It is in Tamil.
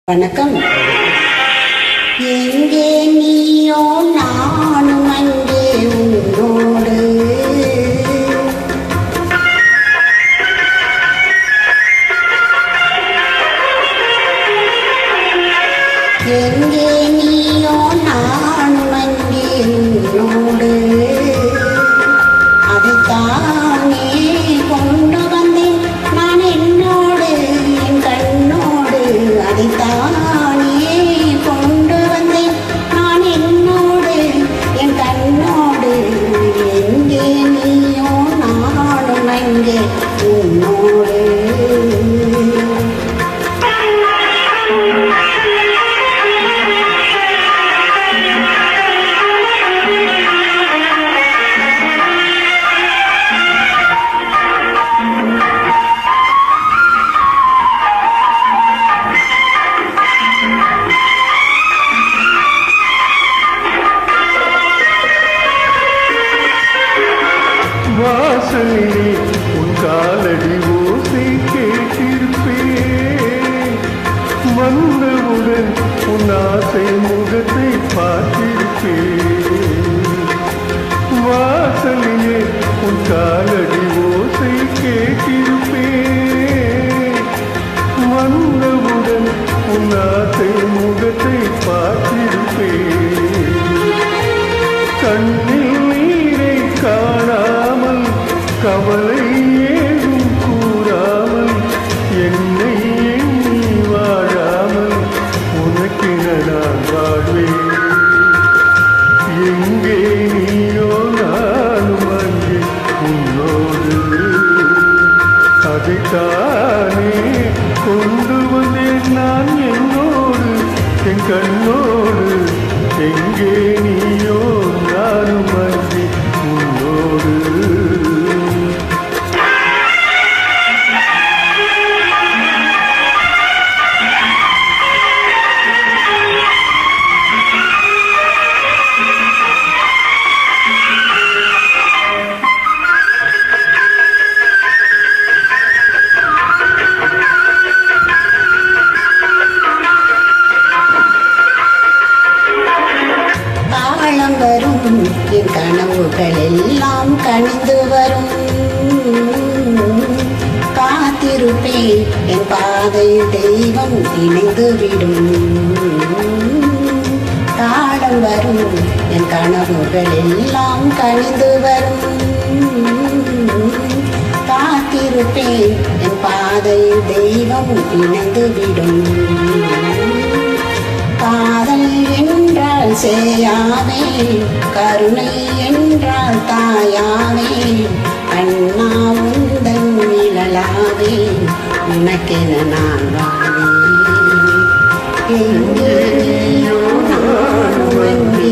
வணக்கம். எங்கே நீயோ நானும் அங்கே உன்னோடு, எங்கே நீயோ நானும் அங்கே உன்னோடு, அதைத்தானே கொண்டு வந்தேன் நான் என்னோடு என் கண்ணோடு, அதைத்தானே கொண்டு வந்தேன் நான் என்னோடு என் கண்ணோடு, எங்கே நீயோ நானும் அங்கே உன்னோடு. வாசலிலே உன் காலடி ஓசை கேட்டிருப்பேன், வந்தவுடன் உன் ஆசை முகத்தை பார்த்திருப்பேன். வாசலிலே உன் காலடி ஓசை கேட்டிருப்பேன், வந்தவுடன் உன் ஆசை முகத்தை பார்த்திருப்பேன். கண்ணில் நீரை காணாமல் கவலை ஏதும் கூறாமல் என்னை எண்ணி வாழாமல் உனக்கென நான் வாழ்வேன். எங்கே நீயோ நானும் அங்கே உன்னோடு, அதைத்தானே கொண்டு வந்தேன் நான் என்னோடு என் கண்ணோடு, எங்கே நீயோ நானும் அங்கே உன்னோடு. வரும் என் கனவுகள் எல்லாம் கனிந்து வரும், காத்திருப்பேன் என் பாதை தெய்வம் இணைந்துவிடும். காலம் வரும் என் கனவுகள் எல்லாம் கனிந்து வரும், காத்திருப்பேன் என் பாதை தெய்வம் இணைந்துவிடும். காதல் என்றால் சேயாவே, கருணை என்றால் தாயாவே, அண்ணா உந்தன் நிழலாவே, உனக்கென நான் வாழ்வேன். எங்கே நீயோ நானும் அங்கே